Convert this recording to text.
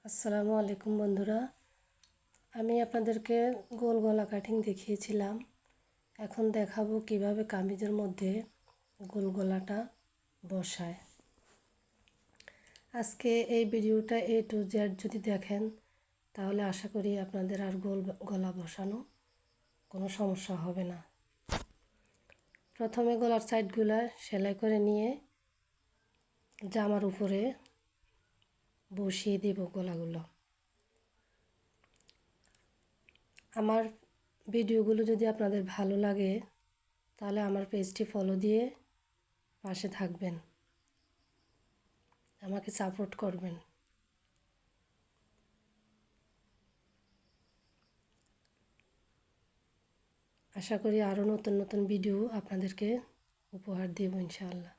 আসসালামু আলাইকুম বন্ধুরা, আমি আপনাদেরকে গোল গলা কাটিং দেখিয়েছিলাম। এখন দেখাবো কিভাবে কামিজের মধ্যে গোল গলাটা বসায়। আজকে এই ভিডিওটা A to Z যদি দেখেন তাহলে আশা করি আপনাদের আর গোল গলা বসানো কোনো সমস্যা হবে না। প্রথমে গলার সাইডগুলো সেলাই করে নিয়ে জামার উপরে বসিয়ে দেব গলাগুলো। আমার ভিডিওগুলো যদি আপনাদের ভালো লাগে তাহলে আমার পেজটি ফলো দিয়ে পাশে থাকবেন, আমাকে সাপোর্ট করবেন। আশা করি আরও নতুন নতুন ভিডিও আপনাদেরকে উপহার দেব ইনশাআল্লাহ।